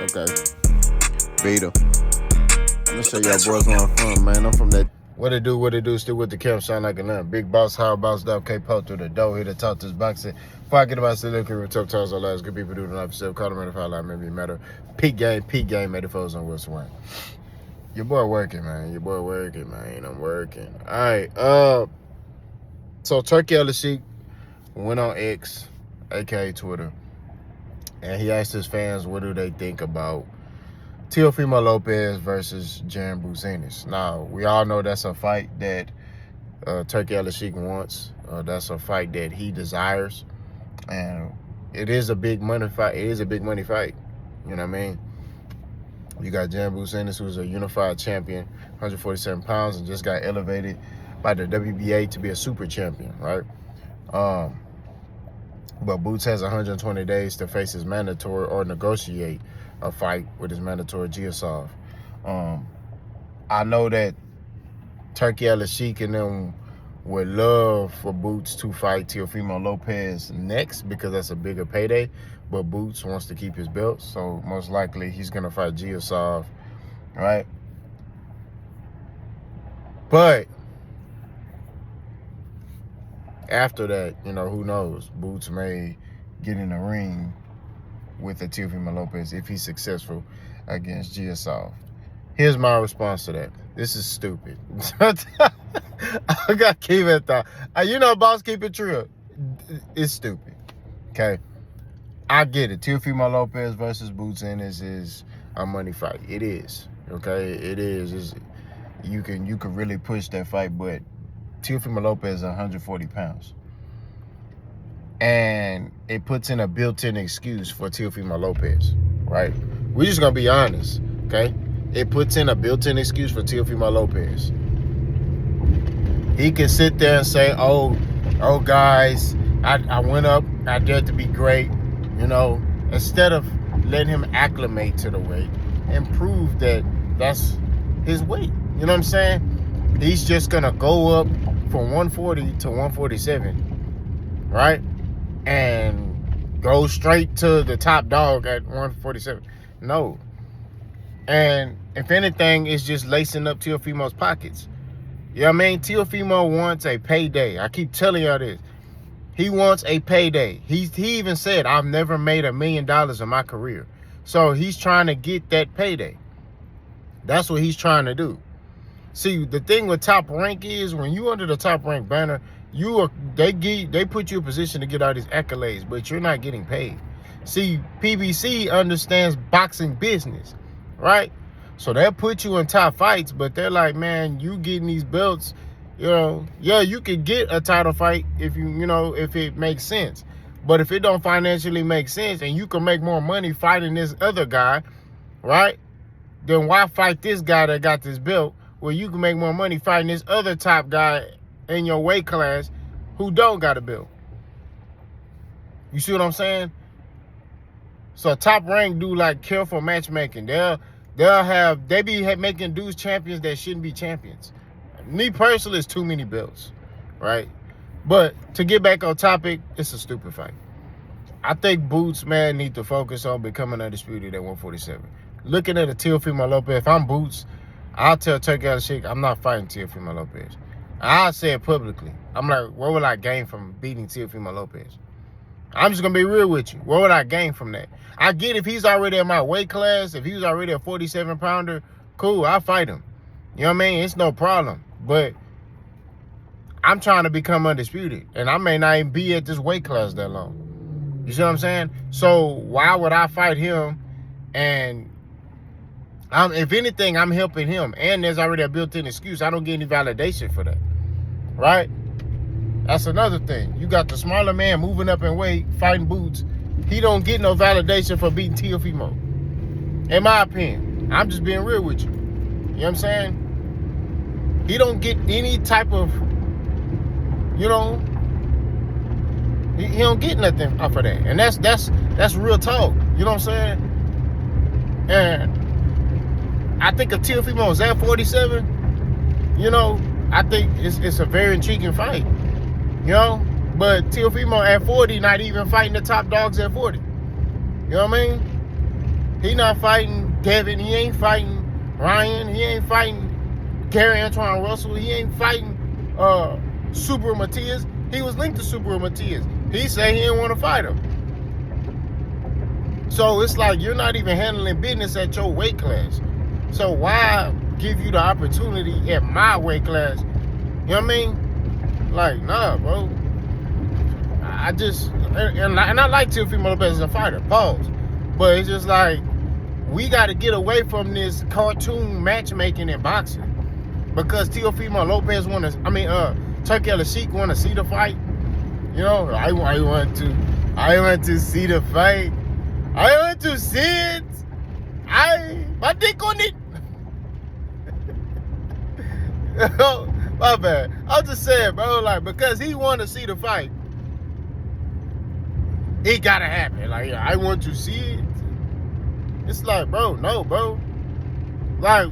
Okay. Beat 'em. I'm gonna show y'all boys where I'm from, man. I'm from that. What it do, still with the camp, sound like a nut. Big boss, how boss up, K-Po through the door, here to talk to this boxing. Before I get about to look at talk to us, our lives, good people do the life yourself, call them in the file line, maybe matter. Peak game, made the foes on Wilson Wayne. Your boy working, man. I'm working. All right, so Turki Alalshikh went on X, aka Twitter, and he asked his fans what do they think about Teofimo Lopez versus Jaron Boots Ennis. Now, we all know that's a fight that Turki Alalshikh wants. That's a fight that he desires. And it is a big money fight. You know what I mean? You got Jaron Boots Ennis, who's a unified champion, 147 pounds, and just got elevated by the WBA to be a super champion, right? But Boots has 120 days to face his mandatory or negotiate a fight with his mandatory GSOF. I know that Turki Alalshikh and them would love for Boots to fight Teofimo Lopez next because that's a bigger payday, but Boots wants to keep his belt, so most likely he's going to fight GSOF, right? But after that, you know, who knows? Boots may get in the ring with the Teofimo Lopez if he's successful against GSOF. Here's my response to that. This is stupid. I got to keep it thought. You know, boss, keep it true. It's stupid. Okay? I get it. Teofimo Lopez versus Boots Ennis is a money fight. It is. Okay? It is. You can really push that fight, but Teofimo Lopez is 140 pounds. And it puts in a built-in excuse for Teofimo Lopez, right? We're just going to be honest, okay? It puts in a built-in excuse for Teofimo Lopez. He can sit there and say, oh guys, I went up, I dared to be great, you know, instead of letting him acclimate to the weight and prove that that's his weight. You know what I'm saying? He's just going to go up from 140 to 147, right? And go straight to the top dog at 147. No. And if anything, it's just lacing up Teofimo's pockets. You know what I mean? Teofimo wants a payday. I keep telling y'all this. He wants a payday. He even said, I've never made $1 million in my career. So he's trying to get that payday. That's what he's trying to do. See, the thing with Top Rank is when you under the Top Rank banner, they put you in a position to get all these accolades, but you're not getting paid. See, PBC understands boxing business, right? So they'll put you in top fights, but they're like, man, you getting these belts, you know, yeah, you could get a title fight if if it makes sense. But if it don't financially make sense and you can make more money fighting this other guy, right? Then why fight this guy that got this belt where you can make more money fighting this other top guy in your weight class who don't got a belt? You see what I'm saying? So Top Rank do like careful matchmaking. They be making dudes champions that shouldn't be champions. Me personally, it's too many belts, right? But to get back on topic, it's a stupid fight. I think Boots, man, need to focus on becoming undisputed at 147. Looking at a Teofimo Lopez, if I'm Boots, I'll tell Turki Alalshikh I'm not fighting Teofimo Lopez. I'll say it publicly. I'm like, what will I gain from beating Teofimo Lopez? I'm just going to be real with you. What would I gain from that? I get if he's already in my weight class, if he was already a 47-pounder, cool, I'll fight him. You know what I mean? It's no problem. But I'm trying to become undisputed, and I may not even be at this weight class that long. You see what I'm saying? So why would I fight him? And if anything, I'm helping him. And there's already a built-in excuse. I don't get any validation for that. Right? That's another thing. You got the smaller man moving up in weight, fighting Boots. He don't get no validation for beating Teofimo. In my opinion. I'm just being real with you. You know what I'm saying? He don't get any type of, you know, he don't get nothing off of that. And that's real talk. You know what I'm saying? And I think if Teofimo is at 47, you know, I think it's a very intriguing fight. You know? But Teofimo at 40 not even fighting the top dogs at 40. You know what I mean? He not fighting Devin. He ain't fighting Ryan. He ain't fighting Gary Antoine Russell. He ain't fighting Super Matias. He was linked to Super Matias. He said he didn't want to fight him. So it's like you're not even handling business at your weight class. So why give you the opportunity at my weight class? You know what I mean? Like, nah, bro. I just, and I like Teofimo Lopez as a fighter, pause. But it's just like, we got to get away from this cartoon matchmaking in boxing. Because Teofimo Lopez Turki Alalshikh want to see the fight. You know, I want to see the fight. I want to see it. My dick on it. My bad. I'm just saying, bro, like, because he want to see the fight, it gotta happen. Like, I want to see it. It's like, bro, no, bro. Like,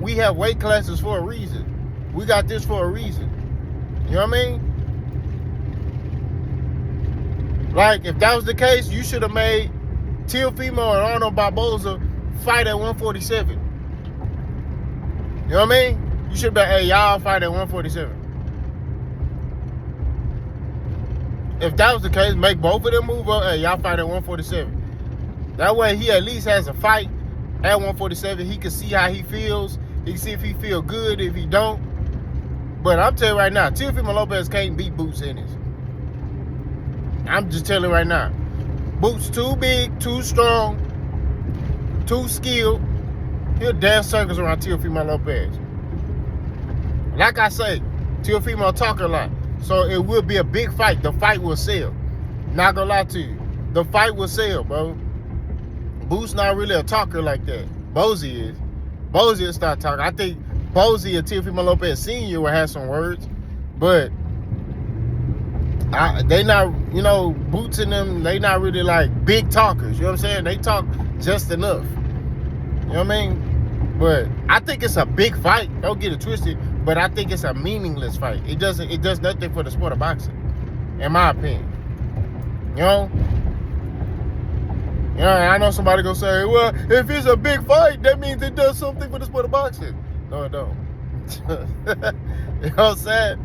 we have weight classes for a reason. We got this for a reason. You know what I mean? Like, if that was the case, you should have made Teofimo and Arnold Barboza fight at 147. You know what I mean? You should be, hey, y'all fight at 147. If that was the case, make both of them move up. Hey, y'all fight at 147. That way, he at least has a fight at 147. He can see how he feels. He can see if he feel good, if he don't. But I'm telling you right now, Teofimo Lopez can't beat Boots Ennis. I'm just telling you right now. Boots too big, too strong, too skilled. He'll dance circles around Teofimo Lopez. Like I say, Teofimo talk a lot. So it will be a big fight. The fight will sell. Not gonna lie to you. The fight will sell, bro. Boots not really a talker like that. Bozy is. Bozy will start talking. I think Bozy and Teofimo Lopez Sr. will have some words. But they not, you know, Boots and them, they not really like big talkers. You know what I'm saying? They talk just enough. You know what I mean? But I think it's a big fight. Don't get it twisted. But I think it's a meaningless fight. It does nothing for the sport of boxing, in my opinion. You know? I know somebody gonna say, well, if it's a big fight, that means it does something for the sport of boxing. No, it don't. You know what I'm saying?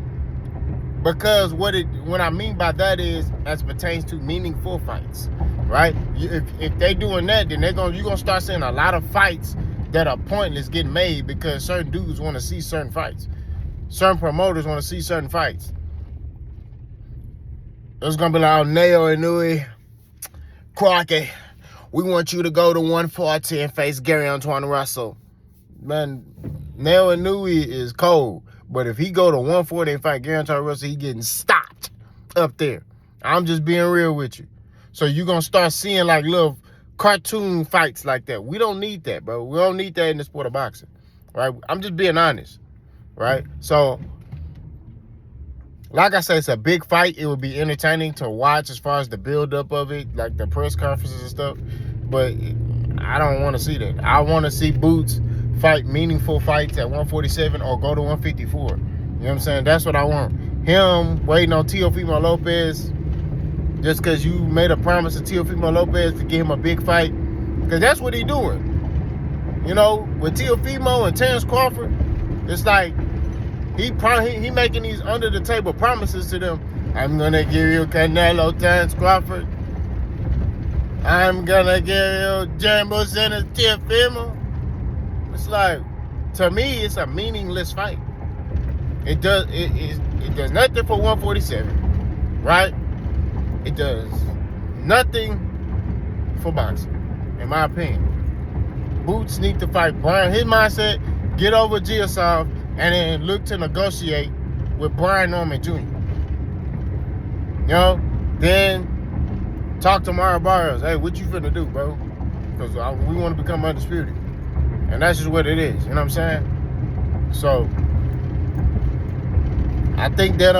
Because what I mean by that is, as pertains to meaningful fights, right? If they doing that, then you're gonna start seeing a lot of fights that are pointless getting made because certain dudes want to see certain fights. Certain promoters want to see certain fights. It's gonna be like, Neo Inui, Crockett, we want you to go to 140 and face Gary Antoine Russell. Man, Neo Inui is cold. But if he go to 140 and fight Gary Antoine Russell, he getting stopped up there. I'm just being real with you. So you're going to start seeing like little cartoon fights like that. We don't need that, bro. We don't need that in the sport of boxing, right? I'm just being honest, right? So, like I said, it's a big fight. It would be entertaining to watch as far as the build-up of it, like the press conferences and stuff. But I don't want to see that. I want to see Boots fight meaningful fights at 147 or go to 154. You know what I'm saying? That's what I want. Him waiting on Teofimo Lopez just because you made a promise to Teofimo Lopez to give him a big fight. Because that's what he doing. You know, with Teofimo and Terrence Crawford, it's like he making these under-the-table promises to them. I'm going to give you Canelo, Terrence Crawford. I'm going to give you Jaron Boots Ennis, Teofimo. It's like, to me, it's a meaningless fight. It does nothing for 147, right? It does nothing for boxing, in my opinion. Boots need to fight Brian. His mindset, get over Giasov, and then look to negotiate with Brian Norman Jr. You know? Then talk to Mario Barrios. Hey, what you finna do, bro? Because we want to become undisputed. And that's just what it is. You know what I'm saying? So, I think that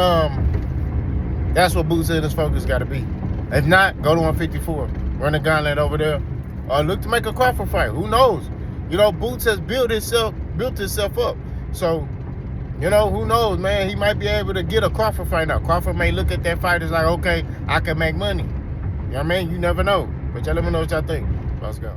that's what Boots Ennis' focus got to be. If not, go to 154. Run the gauntlet over there. Look to make a Crawford fight. Who knows? You know, Boots has built himself up. So, you know, who knows, man? He might be able to get a Crawford fight now. Crawford may look at that fight as like, okay, I can make money. You know what I mean? You never know. But y'all let me know what y'all think. Let's go.